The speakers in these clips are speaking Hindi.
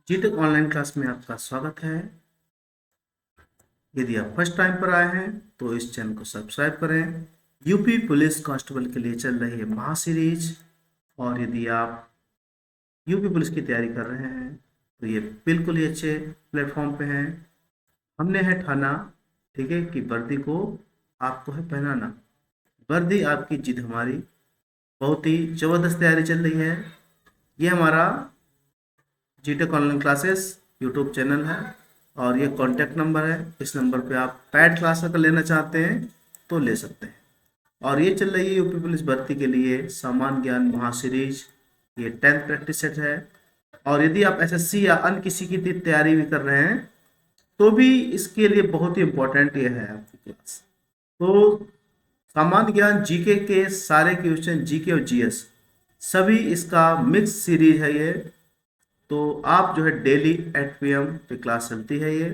जीटेक ऑनलाइन क्लास में आपका स्वागत है। यदि आप फर्स्ट टाइम पर आए हैं तो इस चैनल को सब्सक्राइब करें। यूपी पुलिस कांस्टेबल के लिए चल रही है महा सीरीज, और यदि आप यूपी पुलिस की तैयारी कर रहे हैं तो ये बिल्कुल ही अच्छे प्लेटफॉर्म पे हैं। हमने है ठाना, ठीक है, कि वर्दी को आपको है पहनाना। वर्दी आपकी जिद हमारी। बहुत ही ज़बरदस्त तैयारी चल रही है। ये हमारा जीटेक ऑनलाइन क्लासेस यूट्यूब चैनल है और ये कॉन्टैक्ट नंबर है। इस नंबर पे आप पैड क्लास अगर लेना चाहते हैं तो ले सकते हैं। और ये चल रही है यूपी पुलिस भर्ती के लिए सामान्य ज्ञान महा सीरीज। ये 10th प्रैक्टिस सेट है। और यदि आप एसएससी या अन्य किसी की तैयारी भी कर रहे हैं तो भी इसके लिए बहुत ही इम्पोर्टेंट ये है आपकी क्लास। तो सामान्य ज्ञान जीके के सारे क्वेश्चन, जीके और जीएस सभी इसका मिक्स सीरीज है ये। तो आप जो है डेली 8 PM पे क्लास चलती है ये।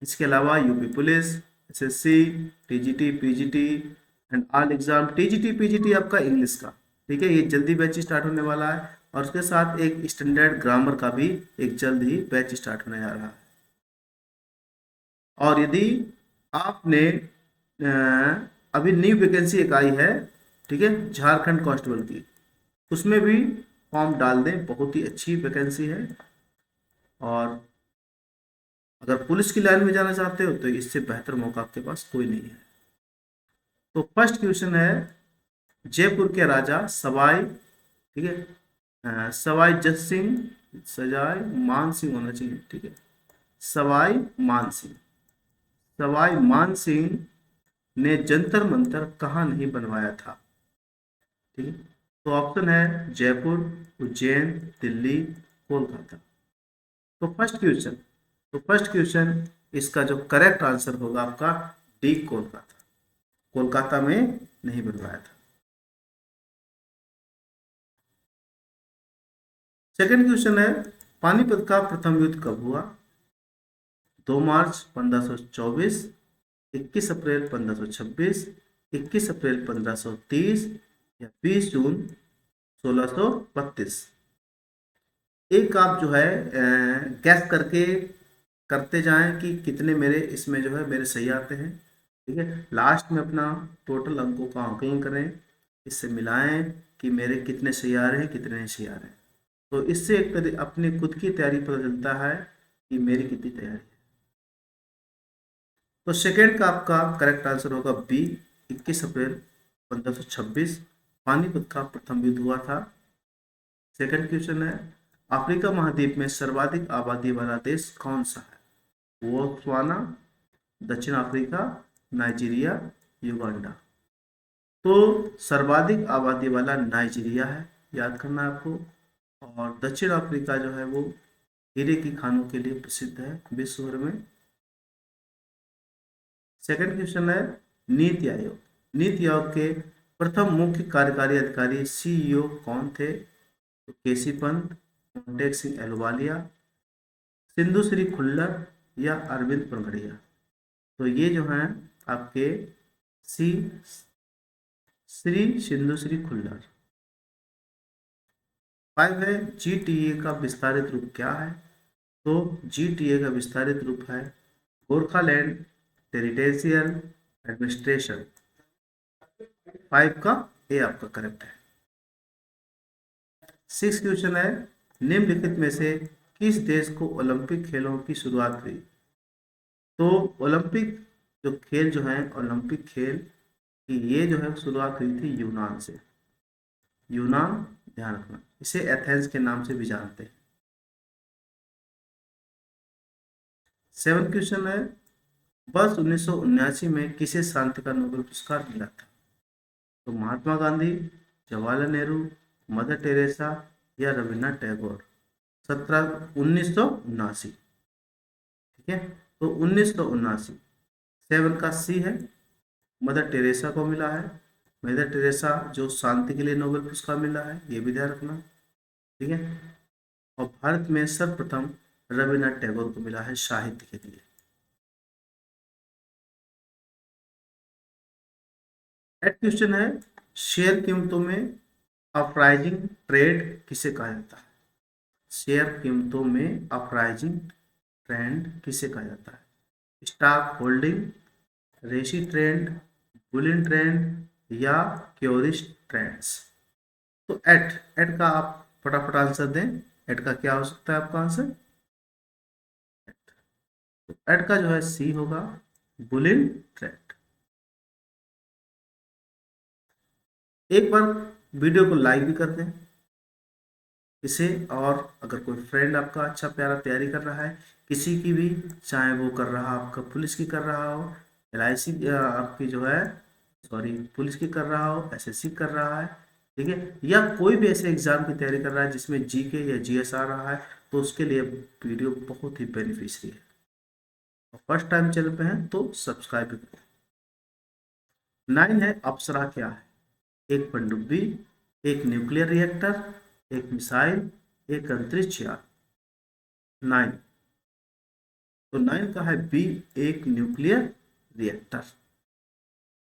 इसके अलावा UP police, SSC, TGT, PGT and all exam. TGT PGT आपका इंग्लिश का, ठीक है, ये जल्दी बैच स्टार्ट होने वाला है। और उसके साथ एक स्टैंडर्ड ग्रामर का भी एक जल्द ही बैच स्टार्ट होने जा रहा है। और यदि आपने अभी न्यू वैकेंसी एक आई है, ठीक है, झारखंड कांस्टेबल की, उसमें भी फॉर्म डाल दें। बहुत ही अच्छी वैकेंसी है। और अगर पुलिस की लाइन में जाना चाहते हो तो इससे बेहतर मौका आपके पास कोई नहीं है। तो फर्स्ट क्वेश्चन है, जयपुर के राजा सवाई, ठीक है, सवाई जस सिंह, सजाई मान सिंह होना चाहिए, ठीक है, सवाई मान सिंह। सवाई मान सिंह ने जंतर मंतर कहाँ नहीं बनवाया था? ठीक है, तो ऑप्शन है जयपुर, उज्जैन, दिल्ली, कोलकाता। तो फर्स्ट क्वेश्चन इसका जो करेक्ट आंसर होगा आपका डी, कोलकाता। कोलकाता में नहीं बनवाया था। सेकंड क्वेश्चन है, पानीपत का प्रथम युद्ध कब हुआ? 2 मार्च 1524, 21 अप्रैल 1526, 21 अप्रैल 1530 या 20 जून 1632। एक आप जो है गैस करके करते जाएं कि कितने मेरे इसमें जो है मेरे सही आते हैं। ठीक है, लास्ट में अपना टोटल अंकों का आंकलन करें, इससे मिलाएं कि मेरे कितने सही आ रहे हैं, कितने नहीं सही आ रहे हैं। तो इससे एक तरह अपनी खुद की तैयारी पता चलता है कि मेरी कितनी तैयारी है। तो सेकेंड का आपका करेक्ट आंसर होगा बी, 21 अप्रैल 1526 पानीपत का प्रथम युद्ध हुआ था। सेकंड क्वेश्चन है, अफ्रीका महाद्वीप में सर्वाधिक आबादी वाला देश कौन सा है? बोत्सवाना, दक्षिण अफ्रीका, नाइजीरिया, युगांडा। तो सर्वाधिक आबादी वाला नाइजीरिया है, याद करना है आपको। और दक्षिण अफ्रीका जो है वो हीरे की खानों के लिए प्रसिद्ध है विश्व भर में। सेकंड क्वेश्चन है, नीति आयोग। नीति आयोग के प्रथम मुख्य कार्यकारी अधिकारी सीईओ कौन थे? तो केसी पंत, मोंटेक सिंह एलवालिया, सिंधु श्री खुल्लर या अरविंद पनगड़िया। तो ये जो हैं आपके सी श्री सिंधु श्री खुल्लर। 5 है, जीटीए का विस्तारित रूप क्या है? तो जीटीए का विस्तारित रूप है गोरखालैंड टेरिटोरियल एडमिनिस्ट्रेशन। 5 का ए आपका करेक्ट है। 6 क्वेश्चन है, निम्नलिखित में से किस देश को ओलंपिक खेलों की शुरुआत हुई? तो ओलंपिक जो खेल जो हैं, ओलंपिक खेल की ये जो है शुरुआत हुई थी यूनान से। यूनान, ध्यान रखना, इसे एथेंस के नाम से भी जानते हैं। 7 क्वेश्चन है, वर्ष 1979 में किसे शांति का नोबेल पुरस्कार मिला था? तो महात्मा गांधी, जवाहरलाल नेहरू, मदर टेरेसा या रविन्द्रनाथ टैगोर। 1979, ठीक है, तो 1979। 7 का सी है, मदर टेरेसा को मिला है। मदर टेरेसा जो शांति के लिए नोबेल पुरस्कार मिला है, ये भी ध्यान रखना, ठीक है। और भारत में सर्वप्रथम रविन्द्रनाथ टैगोर को मिला है साहित्य के लिए। 8 क्वेश्चन है, शेयर कीमतों में अपराइजिंग ट्रेड किसे कहा जाता है? शेयर कीमतों में अपराइजिंग ट्रेंड किसे कहा जाता है? स्टॉक होल्डिंग, रेशी ट्रेंड, बुलियन ट्रेंड या क्योरिश ट्रेंड्स? तो एट का आप फटाफट आंसर दें। एट का क्या हो सकता है आपका आंसर? तो एट का जो है सी होगा, बुलियन ट्रेंड। एक बार वीडियो को लाइक भी कर दें इसे, और अगर कोई फ्रेंड आपका अच्छा प्यारा तैयारी कर रहा है किसी की भी, चाहे वो कर रहा आपका पुलिस की कर रहा हो, LIC आपकी जो है, सॉरी पुलिस की कर रहा हो, SSC कर रहा है, ठीक है, या कोई भी ऐसे एग्जाम की तैयारी कर रहा है जिसमें GK या GS आ रहा है, तो उसके लिए वीडियो बहुत ही बेनिफिशियरी है। और फर्स्ट टाइम चैनल पे हैं तो सब्सक्राइब भी करें। 9 है, अप्सरा क्या है? एक पनडुब्बी, एक न्यूक्लियर रिएक्टर, एक मिसाइल, एक अंतरिक्ष यान। 9, तो 9 का है बी, एक न्यूक्लियर रिएक्टर।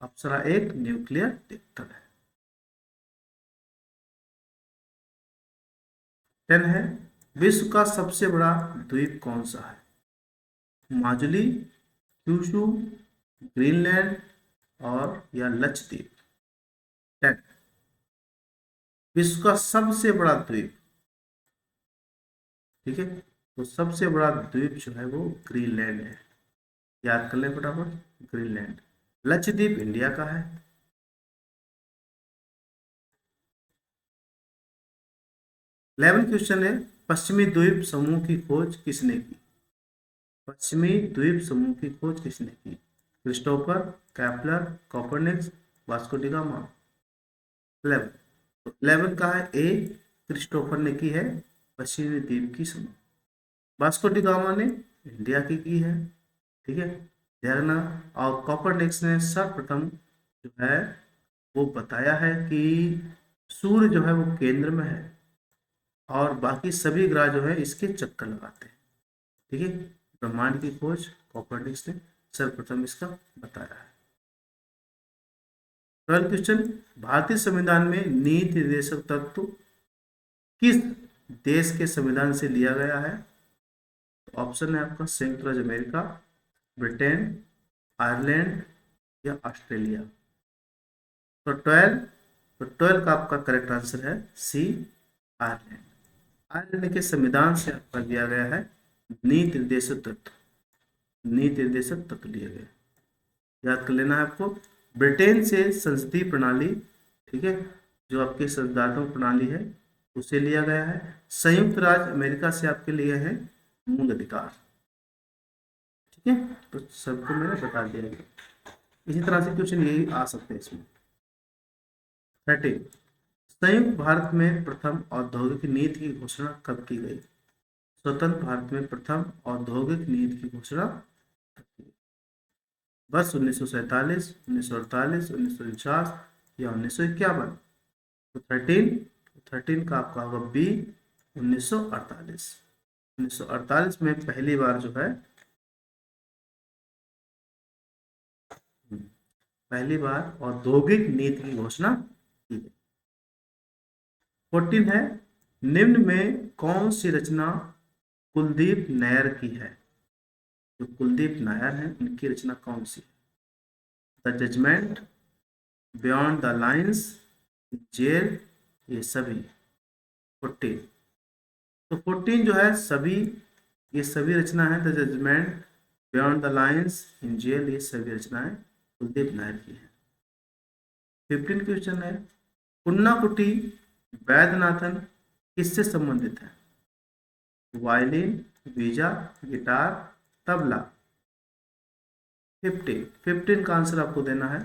अप्सरा एक न्यूक्लियर रिएक्टर है। 10 है, विश्व का सबसे बड़ा द्वीप कौन सा है? माजुली, क्यूशू, ग्रीनलैंड और या लक्षद्वीप? 10, विश्व का सबसे बड़ा द्वीप, ठीक है, तो सबसे बड़ा द्वीप जो है वो ग्रीनलैंड है। याद कर लें फटाफट, ग्रीनलैंड। लक्षद्वीप इंडिया का है। 11 क्वेश्चन है, पश्चिमी द्वीप समूह की खोज किसने की? पश्चिमी द्वीप समूह की खोज किसने की? Christopher, Kepler, Copernicus, Vasco D gamma? 11, तो 11 का है ए, क्रिस्टोफर ने की है पश्चिमी द्वीप की समूह। वास्को डी गामा ने इंडिया की है, ठीक है, ध्यान रखना। और कोपरनिकस ने सर्वप्रथम जो है वो बताया है कि सूर्य जो है वो केंद्र में है और बाकी सभी ग्रह जो है इसके चक्कर लगाते हैं, ठीक है। ब्रह्मांड की खोज कोपरनिकस ने सर्वप्रथम इसका बताया है। 12 क्वेश्चन, भारतीय संविधान में नीति निर्देशक तत्व किस देश के संविधान से लिया गया है? ऑप्शन है आपका संयुक्त राज्य अमेरिका, ब्रिटेन, आयरलैंड या ऑस्ट्रेलिया? तो 12, तो 12 का आपका करेक्ट आंसर है सी, आयरलैंड। आयरलैंड के संविधान से आपका लिया गया है नीति निर्देशक तत्व, नीति निर्देशक तत्व लिए गए, याद कर लेना है आपको। ब्रिटेन से संसदीय प्रणाली, ठीक है, जो आपकी संविधात्मक प्रणाली है उसे लिया गया है। संयुक्त राज्य अमेरिका से आपके लिए है मूल अधिकार, ठीक है, तो सबको मैंने बता दिया है। इसी तरह से क्वेश्चन यही आ सकते हैं इसमें। 13, संयुक्त भारत में प्रथम औद्योगिक नीति की घोषणा कब की गई? स्वतंत्र भारत में प्रथम औद्योगिक नीति की घोषणा वर्ष 1947, 1948, 1949 या 1951? तो 13 का आपका होगा बी, 1948। 1948 में पहली बार जो है, पहली बार औद्योगिक नीति की घोषणा की गई। 14 है, निम्न में कौन सी रचना कुलदीप नैयर की है? जो कुलदीप नायर हैं उनकी रचना कौन सी है? The judgement, beyond the lines, jail, ये सभी? 14, तो 14 जो है सभी, ये सभी रचना है। The judgement, beyond the lines, in jail, ये सभी रचनाएं कुलदीप नायर की है। 15 क्वेश्चन है, पुन्नाकुटी वैद्यनाथन किससे संबंधित है? Violin, visa, guitar, tabla? 15 का आंसर आपको देना है,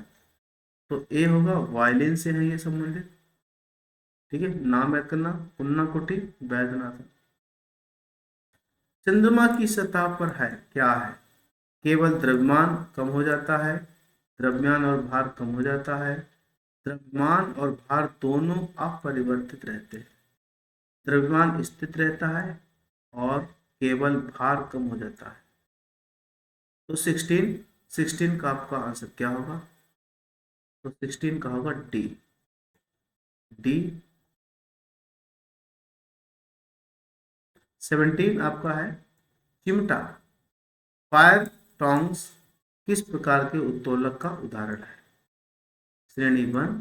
तो ए होगा, वायलिन से है ये संबंधित, ठीक है, नाम याद करना, पुन्नाकुटी वैद्यनाथन। चंद्रमा की सतह पर है क्या है? केवल द्रव्यमान कम हो जाता है, द्रव्यमान और भार कम हो जाता है, द्रव्यमान और भार दोनों अपरिवर्तित रहते हैं, द्रव्यमान स्थित रहता है और केवल भार कम हो जाता है? तो 16 का आपका आंसर क्या होगा? तो 16 का होगा डी, डी 17 आपका है चिमटा। फायर टोंग्स किस प्रकार के उत्तोलक का उदाहरण है? श्रेणी 1,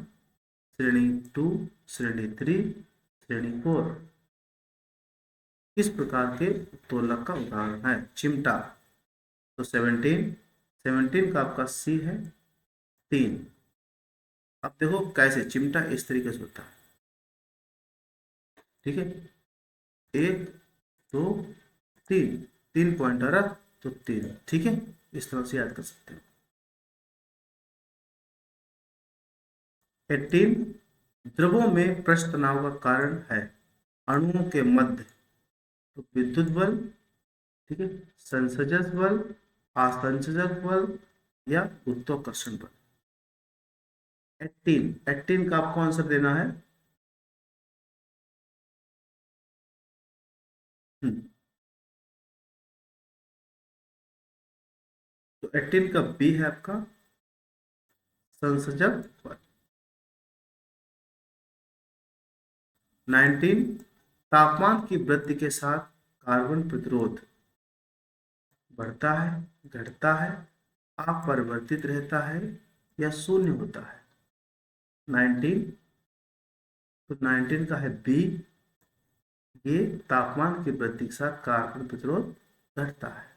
श्रेणी 2, श्रेणी 3, श्रेणी 4। किस प्रकार के उत्तोलक का उदाहरण है चिमटा? तो 17 का आपका सी है 3। अब देखो कैसे चिमटा इस तरीके से होता है, ठीक है, 1 2 3, 3 पॉइंट आ रहा तो 3, ठीक है, इस तरह से याद कर सकते हैं। 18 द्रवों में पृष्ठ तनाव का कारण है अणुओं के मध्य तो विद्युत बल, ठीक है, संसर्जक बल, आसंजक बल या गुरुत्वाकर्षण बल। 18 का आपको आंसर देना है तो 18 का बी है आपका संसर्जक बल। 19 तापमान की वृद्धि के साथ कार्बन प्रतिरोध बढ़ता है, घटता है, अपरिवर्तित रहता है या शून्य होता है? 19, तो 19 का है बी, ये तापमान की वृद्धि के साथ कार्बन प्रतिरोध घटता है।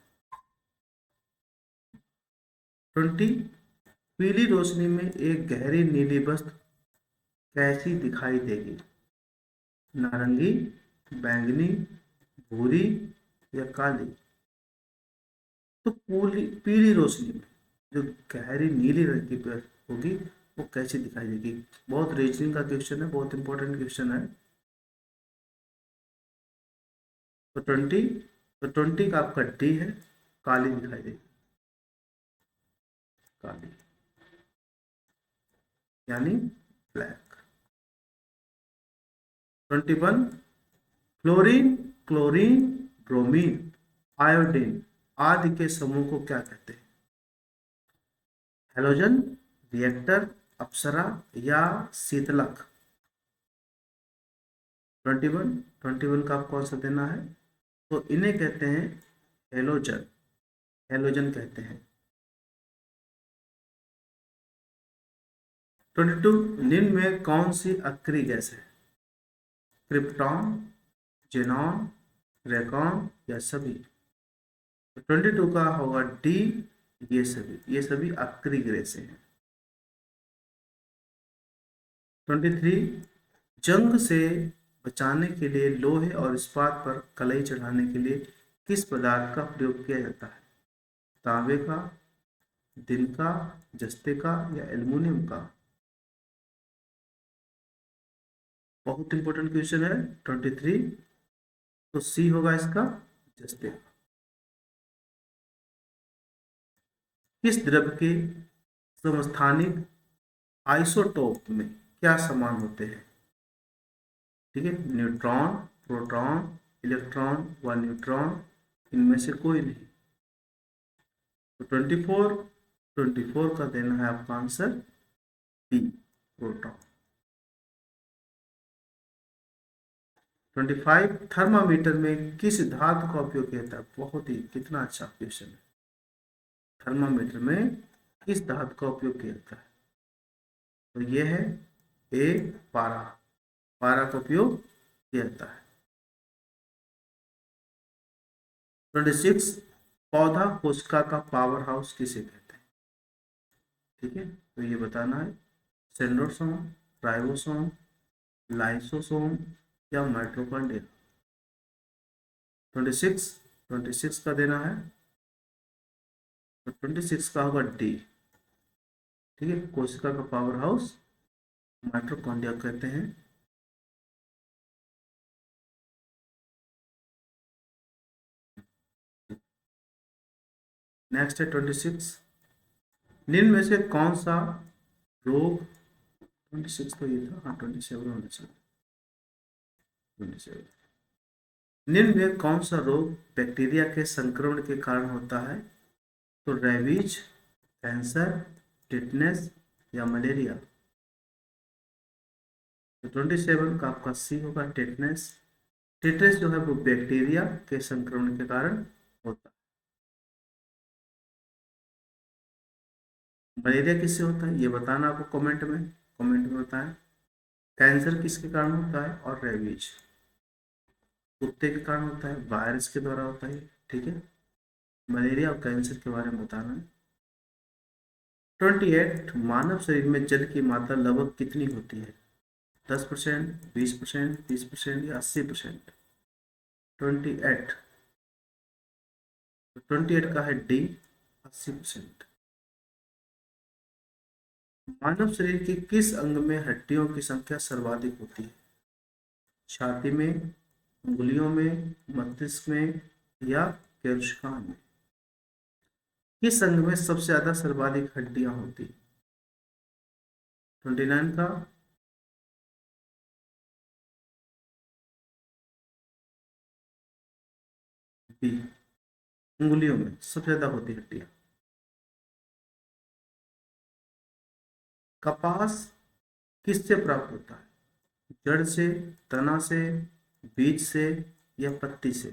20 पीली रोशनी में एक गहरी नीली वस्तु कैसी दिखाई देगी? नारंगी, बैंगनी, भूरी या काली? तो पीली रोशनी में जो गहरी नीली रंग की होगी वो कैसी दिखाई देगी? बहुत रीजनिंग का क्वेश्चन है, बहुत इंपॉर्टेंट क्वेश्चन है। तो 20 का आपका डी है, काली दिखाई देगी, काली यानी black. 21 fluorine, chlorine, bromine, iodine आदि के समूह को क्या कहते हैं? हेलोजन, रिएक्टर, अप्सरा या शीतलक? 21 का आपको आंसर देना है तो इन्हें कहते हैं हेलोजन, हेलोजन कहते हैं। 22 निम्न में कौन सी अक्रिय गैस है? क्रिप्टॉन, जेनॉन, रेकॉन या सभी? 22 का होगा डी, ये सभी अक्रिय गैसें हैं। 23 जंग से बचाने के लिए लोहे और इस्पात पर कलई चढ़ाने के लिए किस पदार्थ का प्रयोग किया जाता है? तांबे का, दिन का, जस्ते का या एल्युमिनियम का? बहुत इंपॉर्टेंट क्वेश्चन है 23, तो सी होगा इसका जस्ते। किस द्रव्य के समस्थानिक आइसोटोप में क्या समान होते हैं? ठीक है, न्यूट्रॉन, प्रोटॉन, इलेक्ट्रॉन व न्यूट्रॉन, इनमें से कोई नहीं। तो 24 का देना है आपका आंसर बी, प्रोटॉन। 25 थर्मामीटर में किस धातु का उपयोग किया जाता है? बहुत ही कितना अच्छा क्वेश्चन है। थर्मामीटर में किस धातु का उपयोग किया जाता है? तो ये है ए, पारा, पारा का उपयोग किया जाता है। 26 पौधा कोशिका का पावर हाउस किसे कहते हैं? ठीक है, तो ये बताना है सेंट्रोसोम, राइबोसोम, लाइसोसोम या माइटोकॉन्ड्रिया? 26 का देना है तो 26 का होगा डी, ठीक है, कोशिका का पावर हाउस माइटोकॉन्ड्रिया कहते हैं। नेक्स्ट है 26 निम्न में से कौन सा रोग, 26 तो ये था, हाँ 27 होना चाहिए। 27 निम्न में कौन सा रोग बैक्टीरिया के संक्रमण के कारण होता है? तो रेबीज, कैंसर, टिटनेस या मलेरिया? तो 27 का आपका सी होगा टिटनेस, टिटनेस जो है वो बैक्टीरिया के संक्रमण के कारण होता है। मलेरिया किससे होता है ये बताना आपको कमेंट में बताएं। कैंसर किसके कारण होता है, और रेबीज कुत्ते के कारण होता है, वायरस के द्वारा होता है। ठीक है, मलेरिया और कैंसर के बारे में बताना है। 28, मानव शरीर में जल की मात्रा लगभग कितनी होती है? 10%, 20%, 30% या 80%? 28, 28 का है डी, 80%। मानव शरीर के किस अंग में हड्डियों की संख्या सर्वाधिक होती है? छाती में, उंगलियों में, मस्तिष्क में या केशकान में? किस अंग में सबसे ज्यादा सर्वाधिक हड्डियां होती है? 29 का बी, उंगलियों में सबसे ज्यादा होती है हड्डियां। कपास किससे प्राप्त होता है? जड़ से, तना से, बीज से या पत्ती से?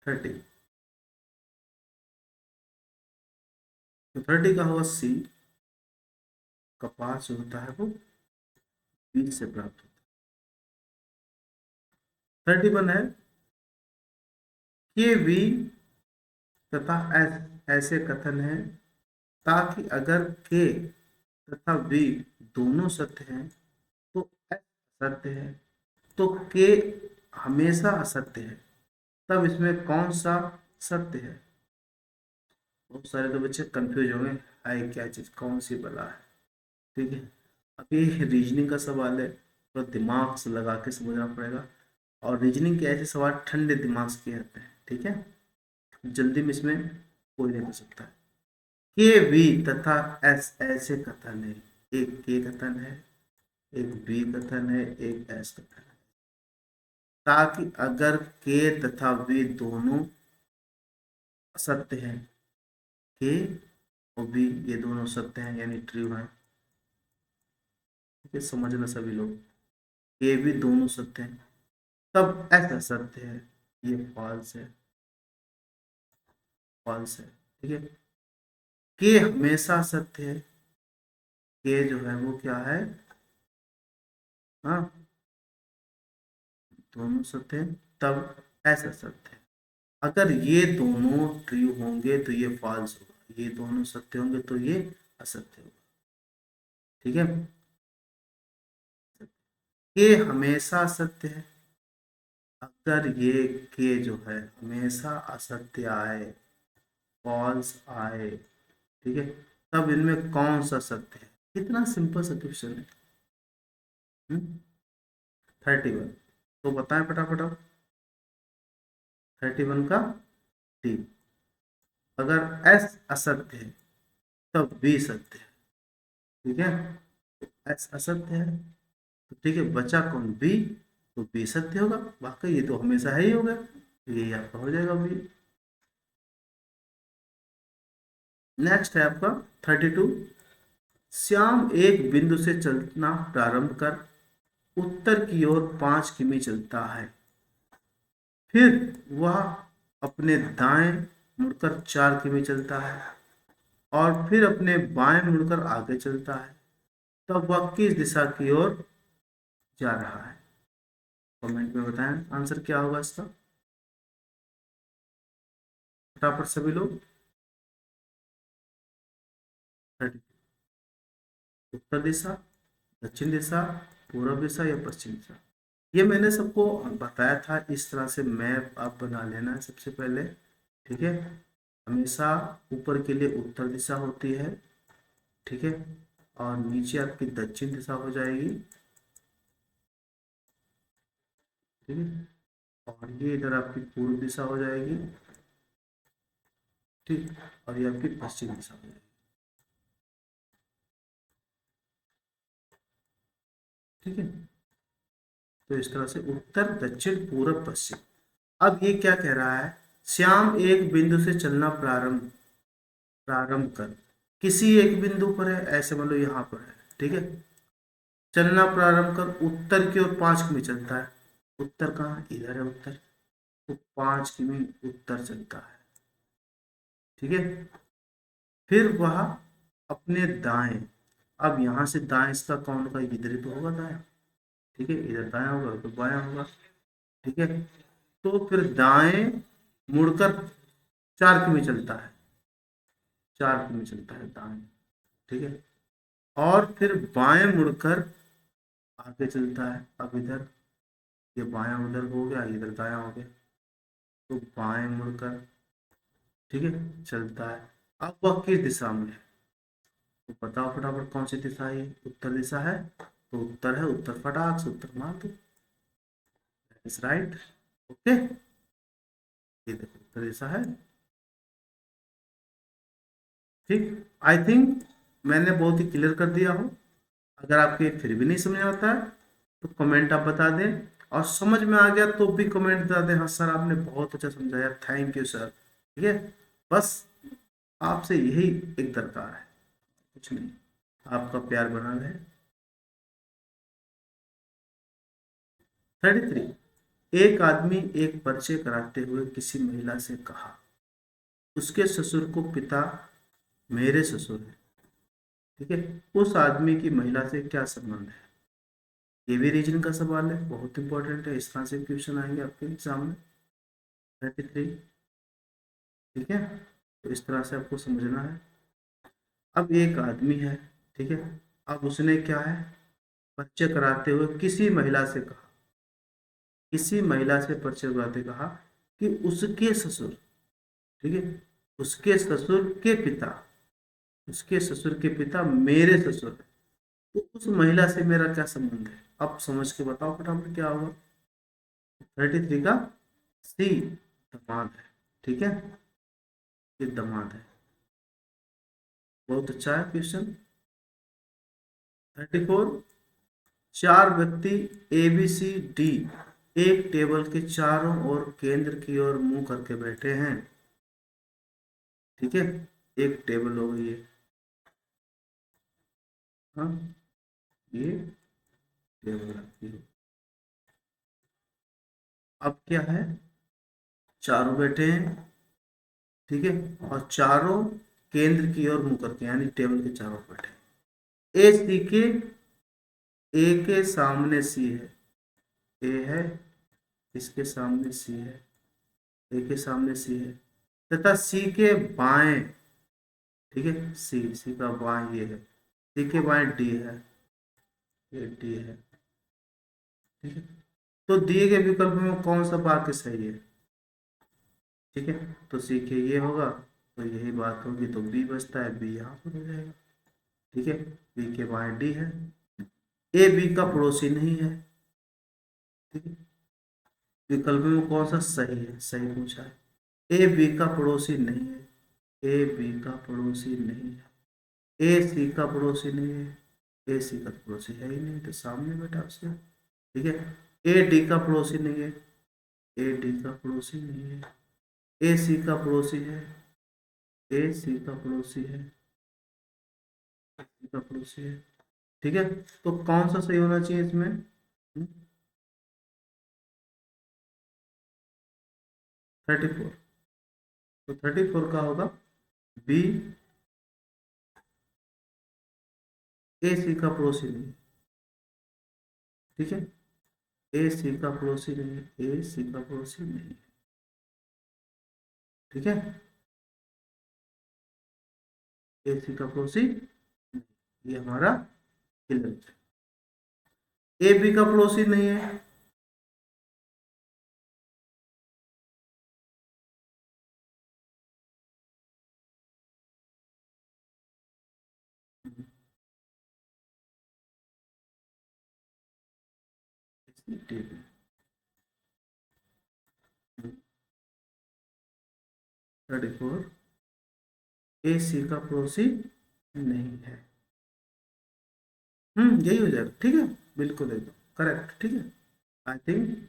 30, तो 30 का होगा सी, कपास जो होता है वो बीज से प्राप्त होता है। 31 है, के वी तथा एस ऐसे कथन है, ताकि अगर के तथा वी दोनों सत्य हैं तो एस सत्य है, तो के हमेशा असत्य है, तब इसमें कौन सा सत्य है? बहुत सारे तो बच्चे कंफ्यूज होंगे, आए क्या चीज कौन सी बला है। ठीक है, अब ये रीजनिंग का सवाल है, तो दिमाग से लगा के समझना पड़ेगा। और रीजनिंग के ऐसे सवाल ठंडे दिमाग से किए जाते हैं। ठीक है, जल्दी में इसमें कोई नहीं कर सकता। के वी तथा एस ऐसे कथन है, एक के कथन है, एक बी कथन है, एक एस कथन है, ताकि अगर के तथा वी दोनों सत्य हैं, के और बी ये दोनों सत्य हैं यानी ट्रू हैं। ठीक है, समझना सभी लोग, के भी दोनों सत्य हैं तब ऐसा सत्य है, ये फॉल्स है, फॉल्स है। ठीक है, के हमेशा सत्य है, के जो है वो क्या है, हाँ दोनों सत्य है तब ऐसा सत्य है। अगर ये दोनों ट्रू होंगे तो ये फॉल्स होगा, ये दोनों सत्य होंगे तो ये असत्य होगा। ठीक है, के हमेशा सत्य है, अगर ये के जो है हमेशा असत्य आए, फॉल्स आए, ठीक है, तब इनमें कौन सा सत्य है? कितना सिंपल सा क्वेश्चन है। 31, तो बताएं फटाफट आप। 31 का डी, अगर एस असत्य है तब बी सत्य है। ठीक है, एस असत्य है तो ठीक है, बचा कौन, बी, तो बी सत्य होगा, वाकई ये तो हमेशा है ही होगा, तो यही आपका हो जाएगा बी। नेक्स्ट है आपका 32, श्याम एक बिंदु से चलना प्रारंभ कर उत्तर की ओर 5 किमी चलता है, फिर वह अपने दाएं मुड़कर 4 किमी चलता है और फिर अपने बाएं मुड़कर आगे चलता है, तब वह किस दिशा की ओर जा रहा है? कमेंट में बताएं आंसर क्या होगा इसका, फटाफट सभी लोग। 30, उत्तर दिशा, दक्षिण दिशा, पूर्व दिशा या पश्चिम दिशा? ये मैंने सबको बताया था, इस तरह से मैप आप बना लेना है सबसे पहले। ठीक है, हमेशा ऊपर के लिए उत्तर दिशा होती है, ठीक है, और नीचे आपकी दक्षिण दिशा हो जाएगी। ठीक है, और ये इधर आपकी पूर्व दिशा हो जाएगी। ठीक, और ये आपकी पश्चिम दिशा हो जाएगी। ठीक है, तो इस तरह से उत्तर, दक्षिण, पूर्व, पश्चिम। अब ये क्या कह रहा है, श्याम एक बिंदु से चलना प्रारंभ प्रारंभ कर, किसी एक बिंदु पर है, ऐसे मान लो यहाँ पर है। ठीक है, चलना प्रारंभ कर उत्तर की ओर 5 किमी चलता है। उत्तर कहाँ, इधर है उत्तर, तो 5 किमी उत्तर चलता है। ठीक है, फिर वह अपने दाएं, अब यहां से दाएं इसका कौन होगा, इधर ही तो होगा दाएं। ठीक है, इधर दाएं होगा तो बायां होगा। ठीक है, तो फिर दाएं मुड़कर 4 किमी चलता है, 4 किमी चलता है दाएं। ठीक है, और फिर बाएं मुड़कर आगे चलता है। अब इधर ये बायां उधर हो गया, इधर दायां हो गया, तो बाएं मुड़कर, ठीक है, चलता है। अब वह किस दिशा में है, तो बताओ फटाफट कौन सी दिशा है, उत्तर दिशा है, तो उत्तर है, उत्तर फटाक से उत्तर मार दो, इज राइट। ओके, ये देखो उत्तर दिशा है। ठीक, आई थिंक मैंने बहुत ही क्लियर कर दिया हो। अगर आपके फिर भी नहीं समझ आता है तो कमेंट आप बता दें, और समझ में आ गया तो भी कमेंट बता दें, हाँ सर आपने बहुत अच्छा समझाया, थैंक यू सर। ठीक है, बस आपसे यही एक दरकार है, कुछ नहीं, आपका प्यार बना रहे। 33, एक आदमी एक परिचय कराते हुए किसी महिला से कहा, उसके ससुर को पिता मेरे ससुर है। ठीक है, उस आदमी की महिला से क्या संबंध है, ये भी रीजन का सवाल है, बहुत इंपॉर्टेंट है, इस तरह से क्वेश्चन आएंगे आपके एग्जाम में। 33, ठीक है, तो इस तरह से आपको समझना है। अब एक आदमी है, ठीक है, अब उसने क्या है, परिचय कराते हुए किसी महिला से कहा, किसी महिला से परिचय कराते कहा कि उसके ससुर, ठीक है, उसके ससुर के पिता, उसके ससुर के पिता मेरे ससुर है, तो उस महिला से मेरा क्या संबंध है, अब समझ के बताओ फटाफट क्या होगा। 33 का सी, दामाद है। ठीक है, ये दामाद है, बहुत अच्छा है क्वेश्चन। 34, चार व्यक्ति ए बी सी डी एक टेबल के चारों ओर केंद्र की ओर मुंह करके बैठे हैं। ठीक है, एक टेबल हो गई है, हाँ, ये टेबल रखी है। अब क्या है, चारों बैठे हैं, ठीक है, और चारों केंद्र की ओर मुंह करके, यानी टेबल के चारों बैठे। ए सी के, ए के सामने सी है, ए है, इसके सामने सी है, ए के सामने सी है, तथा सी के बाएं, ठीक है, सी, सी का बाएं ये है, सी के बाएं डी है, ये डी है। ठीक है, तो दिए गए विकल्प में कौन सा वाक्य सही है। ठीक है, तो सी के ये होगा, तो यही बात होगी, तो बी बचता है, बी यहाँ पर हो जाएगा। ठीक है, बी के बाएं डी है। ए बी का पड़ोसी नहीं है। ठीक है, विकल्प में कौन सा सही है, सही पूछा है, ए बी का पड़ोसी नहीं है, ए बी का पड़ोसी नहीं है, ए सी का पड़ोसी नहीं है, ए सी का तो पड़ोसी है ही नहीं, तो सामने बैठा उसके। ठीक है, ए डी का पड़ोसी नहीं है, ए डी का पड़ोसी नहीं है, ए सी का पड़ोसी है, ए सी का पड़ोसी है, सी का पड़ोसी है। ठीक है, तो कौन सा सही होना चाहिए इसमें, 34, तो 34 का होगा बी, ए सी का पड़ोसी नहीं। ठीक है, ए सी का पड़ोसी नहीं है, ए सी का पड़ोसी नहीं है। ठीक है, ए सी का पड़ोसी नहीं। ये हमारा क्लियर है, ए बी का पड़ोसी नहीं है। ठीक 34, ए सी का पड़ोसी नहीं है। यही हो जाएगा, ठीक है, बिल्कुल एकदम करेक्ट। ठीक है, I think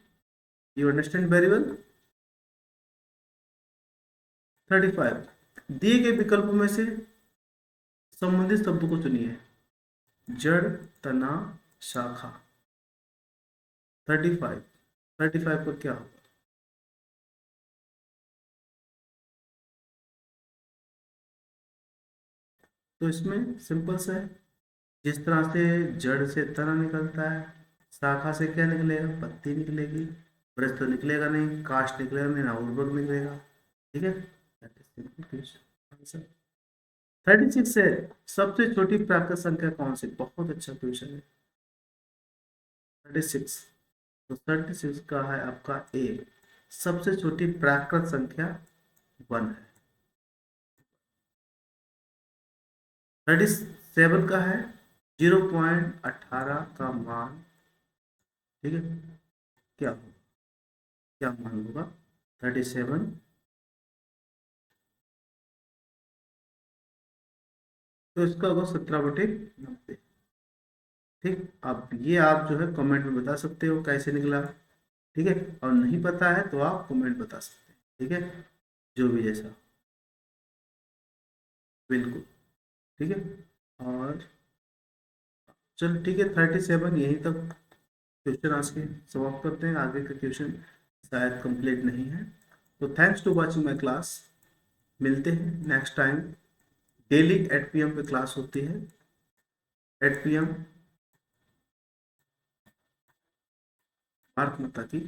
you understand very well. 35, दिए गए विकल्पों में से संबंधित शब्द को चुनिए, जड़, तना, शाखा 35, 35 का क्या होगा? तो इसमें सिंपल सा है, जिस तरह से जड़ से तना निकलता है, शाखा से क्या निकलेगा? पत्ती निकलेगी। वृक्ष तो निकलेगा नहीं, काष्ठ निकलेगा नहीं, ना उर्वरक निकलेगा। ठीक है, That is simple question. Answer 36 है। सबसे छोटी प्राकृत संख्या कौन सी? बहुत अच्छा क्वेश्चन है। 36, तो 36 का है आपका ए। सबसे छोटी प्राकृत संख्या 1 है। 37 का है 0.18 का मान। ठीक है, क्या क्या मान होगा? 37, तो इसका होगा 17/90। ठीक, अब ये आप जो है कमेंट में बता सकते हो कैसे निकला। ठीक है, और नहीं पता है तो आप कमेंट बता सकते हैं। ठीक है, जो भी जैसा, बिल्कुल। ठीक है, और चल ठीक है, 37 यहीं तक क्वेश्चन आज के समाप्त करते हैं। आगे का क्वेश्चन शायद कंप्लीट नहीं है। तो thanks to watching my class. मिलते हैं नेक्स्ट टाइम। डेली 8 PM पे क्लास होती है। 8 PM, भारत माता की